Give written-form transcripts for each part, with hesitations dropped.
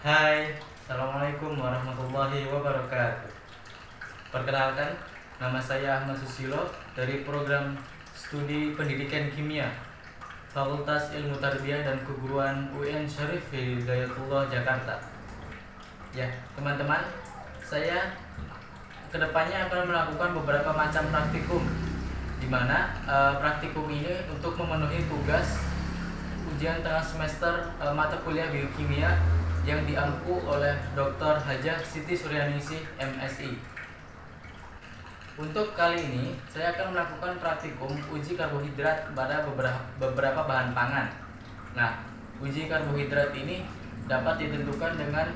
Hai, Assalamualaikum warahmatullahi wabarakatuh. Perkenalkan, nama saya Ahmad Susilo dari program studi pendidikan kimia Fakultas Ilmu Tarbiyah dan Keguruan UIN Syarif Hidayatullah Jakarta. Ya, teman-teman, saya kedepannya akan melakukan beberapa macam praktikum, di mana praktikum ini untuk memenuhi tugas ujian tengah semester mata kuliah biokimia yang diampu oleh Dr. Hajah Siti Suryaningsih MSI. Untuk kali ini saya akan melakukan praktikum uji karbohidrat pada beberapa bahan pangan. Nah, uji karbohidrat ini dapat ditentukan dengan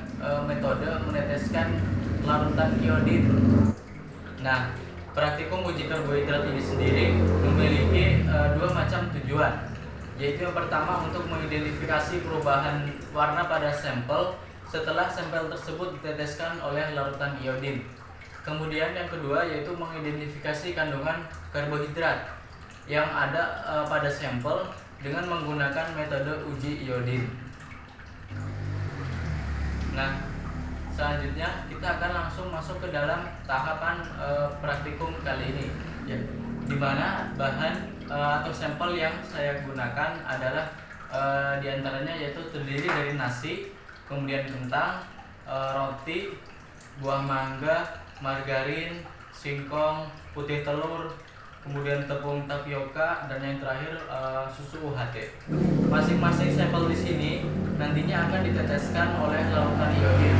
metode meneteskan larutan iodin. Nah, praktikum uji karbohidrat ini sendiri memiliki dua macam tujuan, yaitu yang pertama untuk mengidentifikasi perubahan warna pada sampel setelah sampel tersebut diteteskan oleh larutan iodin. Kemudian yang kedua yaitu mengidentifikasi kandungan karbohidrat yang ada pada sampel dengan menggunakan metode uji iodin. Nah, selanjutnya kita akan langsung masuk ke dalam tahapan praktikum kali ini, ya, di mana bahan atau sampel yang saya gunakan adalah diantaranya yaitu terdiri dari nasi, kemudian kentang, roti, buah mangga, margarin, singkong, putih telur, kemudian tepung tapioka, dan yang terakhir susu UHT. Masing-masing sampel di sini nantinya akan diteteskan oleh larutan iodin.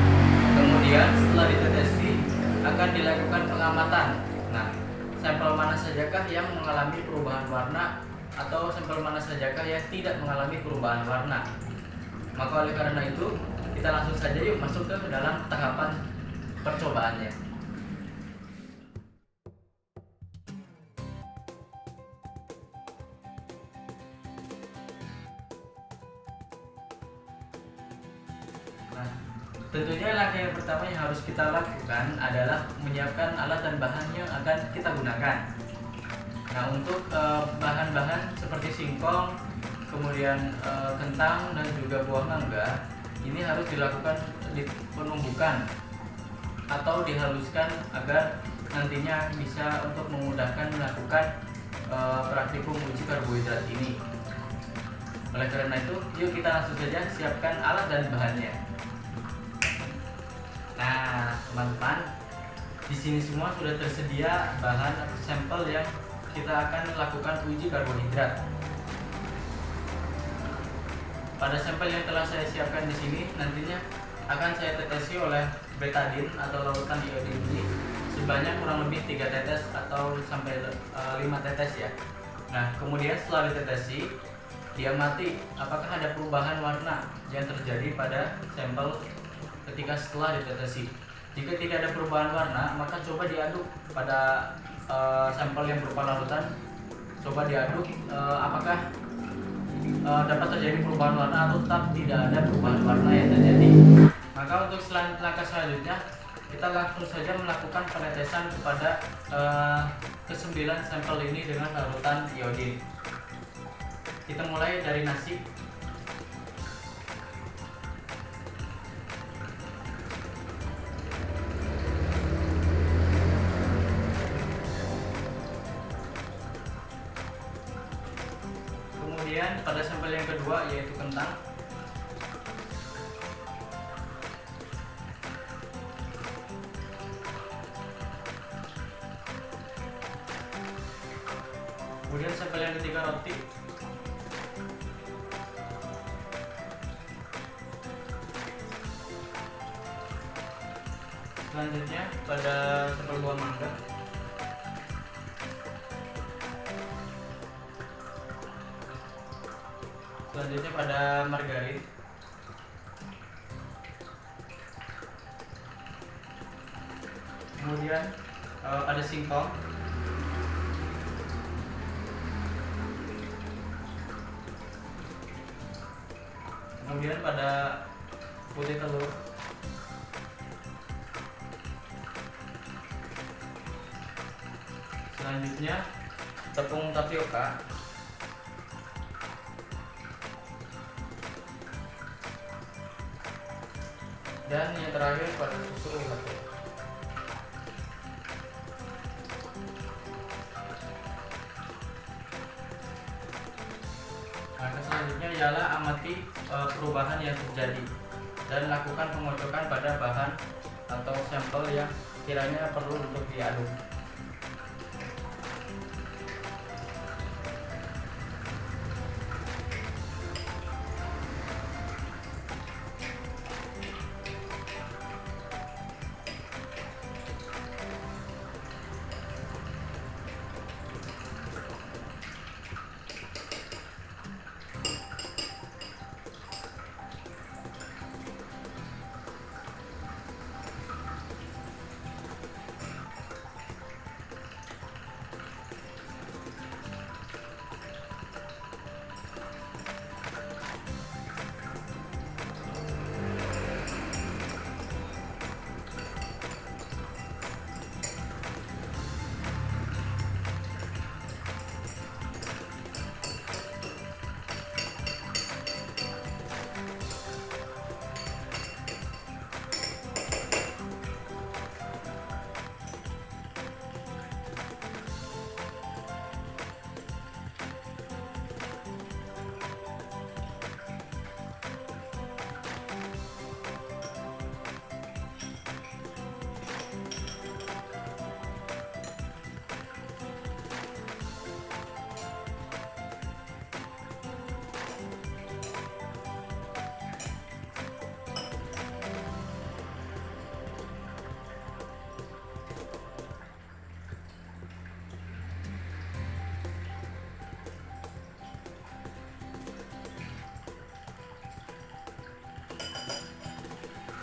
Kemudian setelah ditetesi akan dilakukan pengamatan. Nah, sampel mana sajakah yang mengalami perubahan warna atau sampel mana sajakah yang tidak mengalami perubahan warna. Maka oleh karena itu kita langsung saja yuk masuk ke dalam tahapan percobaannya. Nah, tentunya langkah yang pertama yang harus kita lakukan adalah menyiapkan alat dan bahan yang akan kita gunakan. Nah, untuk bahan-bahan seperti singkong, kemudian kentang dan juga buah mangga, ini harus dilakukan penumbukan atau dihaluskan agar nantinya bisa untuk memudahkan melakukan praktikum uji karbohidrat ini. Oleh karena itu, yuk kita langsung saja siapkan alat dan bahannya. Nah, teman-teman, di sini semua sudah tersedia bahan atau sampel yang kita akan lakukan uji karbohidrat. Pada sampel yang telah saya siapkan di sini nantinya akan saya tetesi oleh betadin atau larutan iodin ini sebanyak kurang lebih 3 tetes atau sampai 5 tetes ya. Nah, kemudian setelah ditetesi, diamati apakah ada perubahan warna yang terjadi pada sampel ketika setelah ditetesi. Jika tidak ada perubahan warna, maka coba diaduk pada sampel yang berupa larutan. Coba diaduk apakah dapat terjadi perubahan warna atau tetap tidak ada perubahan warna yang terjadi. Maka untuk langkah selanjutnya kita langsung saja melakukan penetesan kepada ke-9 sampel ini dengan larutan iodin. Kita mulai dari nasi. Kemudian pada sampel yang kedua yaitu kentang. Kemudian sampel yang ketiga roti. Selanjutnya pada sampel buah mangga. Selanjutnya pada margarin. Kemudian pada singkong. Kemudian pada putih telur. Selanjutnya tepung tapioka. Dan yang terakhir pada susu UHT. Nah, selanjutnya ialah amati perubahan yang terjadi dan lakukan pengocokan pada bahan atau sampel yang kiranya perlu untuk diaduk.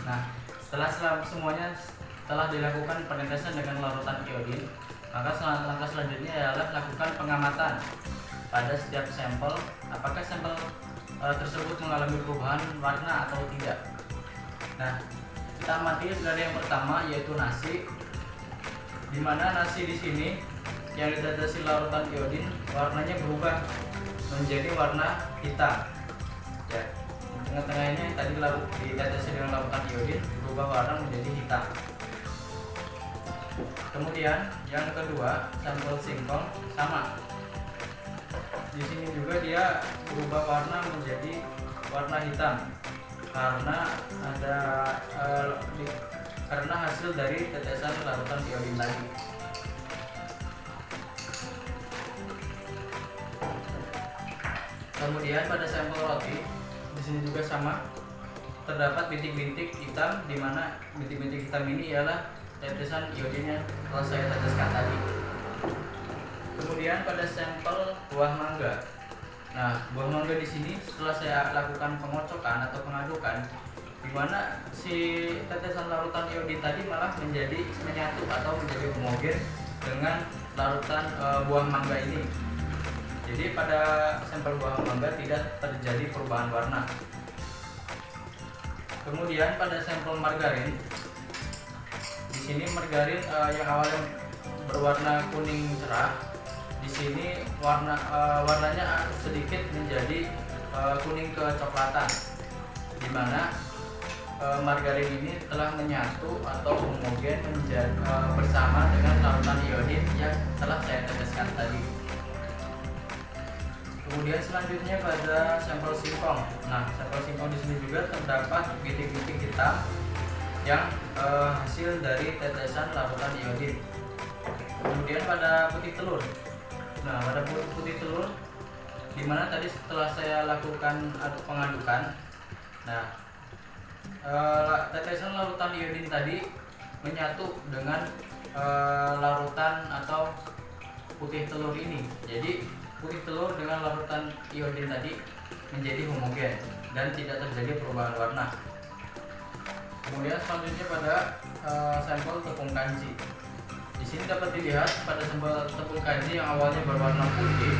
Nah, setelah semuanya telah dilakukan penetesan dengan larutan iodin, maka langkah selanjutnya adalah lakukan pengamatan pada setiap sampel, apakah sampel tersebut mengalami perubahan warna atau tidak. Nah, kita amati dari yang pertama yaitu nasi, di mana nasi di sini yang ditetesi larutan iodin warnanya berubah menjadi warna hitam. Ya, tengah-tengah ini tadi ditetesi dengan larutan iodin berubah warna menjadi hitam. Kemudian yang kedua, sampel singkong sama. Di sini juga dia berubah warna menjadi warna hitam karena ada karena hasil dari tetesan larutan iodin tadi. Kemudian pada sampel roti di sini juga sama, terdapat bintik-bintik hitam, di mana bintik-bintik hitam ini ialah tetesan iodin yang telah saya teteskan tadi. Kemudian pada sampel buah mangga. Nah, buah mangga di sini setelah saya lakukan pengocokan atau pengadukan, di mana si tetesan larutan iodin tadi malah menjadi menyatu atau menjadi homogen dengan larutan buah mangga ini. Jadi pada sampel buah mangga tidak terjadi perubahan warna. Kemudian pada sampel margarin, di sini margarin yang awalnya berwarna kuning cerah, di sini warnanya sedikit menjadi kuning kecoklatan, di mana margarin ini telah menyatu atau homogen bersama dengan larutan iodin yang telah saya teteskan tadi. Kemudian selanjutnya pada sampel singkong. Nah, sampel singkong di sini juga terdapat bintik-bintik hitam yang hasil dari tetesan larutan iodin. Kemudian pada putih telur. Nah, pada putih telur, dimana tadi setelah saya lakukan pengadukan, nah tetesan larutan iodin tadi menyatu dengan larutan atau putih telur ini. Jadi putih telur dengan larutan iodin tadi menjadi homogen dan tidak terjadi perubahan warna. Kemudian selanjutnya pada sampel tepung kanji. Di sini dapat dilihat pada sampel tepung kanji yang awalnya berwarna putih,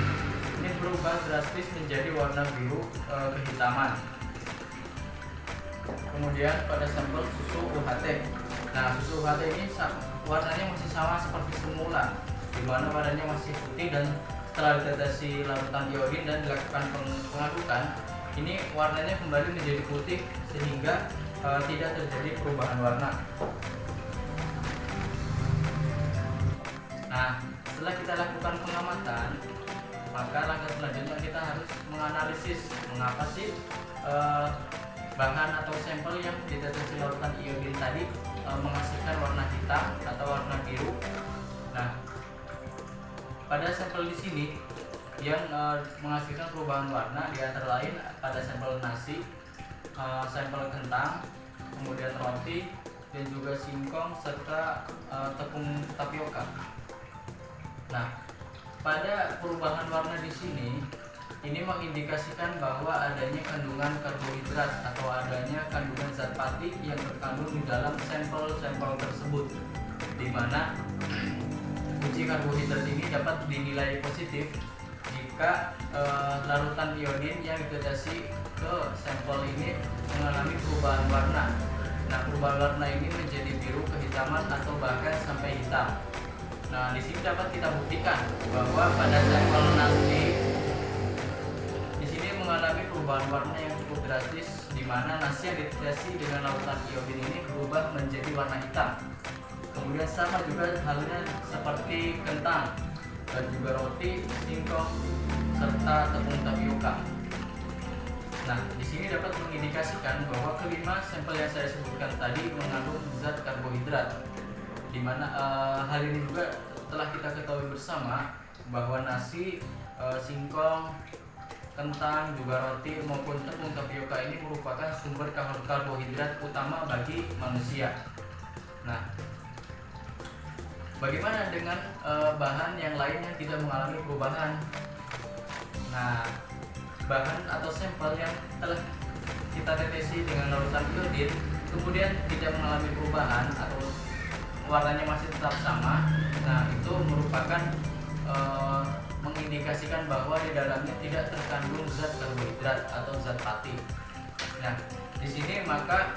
ini berubah drastis menjadi warna biru kehitaman. Kemudian pada sampel susu UHT. Nah, susu UHT ini warnanya masih sama seperti semula, di mana warnanya masih putih, dan setelah ditetesi larutan iodin dan dilakukan pengadukan, ini warnanya kembali menjadi putih sehingga tidak terjadi perubahan warna. Nah, setelah kita lakukan pengamatan, maka langkah selanjutnya kita harus menganalisis mengapa sih bahan atau sampel yang dideteksi larutan iodin tadi menghasilkan warna hitam atau warna biru. Nah, pada sampel di sini yang menghasilkan perubahan warna di antara lain pada sampel nasi, sampel kentang, kemudian roti, dan juga singkong serta tepung tapioka. Nah, pada perubahan warna di sini ini mengindikasikan bahwa adanya kandungan karbohidrat atau adanya kandungan zat pati yang terkandung di dalam sampel-sampel tersebut, di mana uji karbohidrat ini dapat dinilai positif jika larutan iodin yang dideteksi ke sampel ini mengalami perubahan warna. Nah, perubahan warna ini menjadi biru, kehitaman, atau bahkan sampai hitam. Nah, di sini dapat kita buktikan bahwa pada sampel nasi di sini mengalami perubahan warna yang cukup drastis, di mana nasi yang dideteksi dengan larutan iodin ini berubah menjadi warna hitam. Kemudian sama juga halnya seperti kentang dan juga roti, singkong, serta tepung tapioka. Nah, di sini dapat mengindikasikan bahwa kelima sampel yang saya sebutkan tadi mengandung zat karbohidrat, di mana hal ini juga telah kita ketahui bersama bahwa nasi, singkong, kentang, juga roti maupun tepung tapioka ini merupakan sumber karbohidrat utama bagi manusia. Nah, bagaimana dengan bahan yang lain yang tidak mengalami perubahan? Nah, bahan atau sampel yang telah kita deteksi dengan larutan iodin kemudian tidak mengalami perubahan atau warnanya masih tetap sama, nah itu merupakan mengindikasikan bahwa di dalamnya tidak terkandung zat karbohidrat atau zat pati. Nah, di sini maka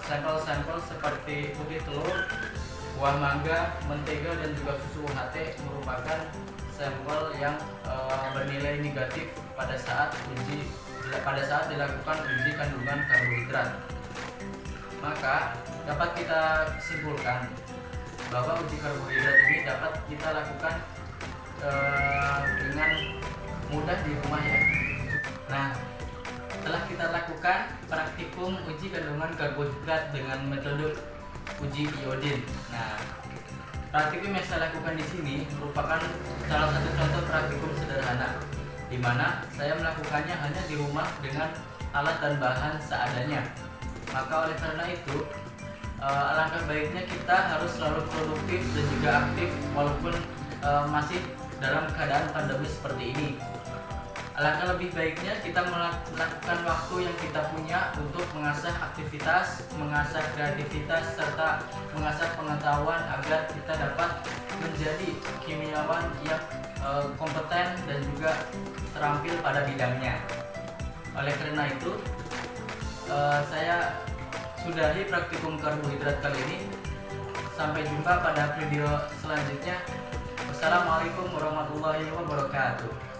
sampel-sampel seperti putih telur, buah mangga, mentega, dan juga susu UHT merupakan sampel yang bernilai negatif pada saat dilakukan uji kandungan karbohidrat. Maka dapat kita simpulkan bahwa uji karbohidrat ini dapat kita lakukan dengan mudah di rumah ya. Nah, setelah kita lakukan praktikum uji kandungan karbohidrat dengan metode uji iodin. Nah, praktikum yang saya lakukan di sini merupakan salah satu contoh praktikum sederhana, di mana saya melakukannya hanya di rumah dengan alat dan bahan seadanya. Maka oleh karena itu, alangkah baiknya kita harus selalu produktif dan juga aktif walaupun masih dalam keadaan pandemi seperti ini. Alangkah lebih baiknya kita melakukan waktu yang kita punya untuk mengasah aktivitas, mengasah kreativitas, serta mengasah pengetahuan agar kita dapat menjadi kimiawan yang kompeten dan juga terampil pada bidangnya. Oleh karena itu, saya sudahi praktikum karbohidrat kali ini. Sampai jumpa pada video selanjutnya. Wassalamualaikum warahmatullahi wabarakatuh.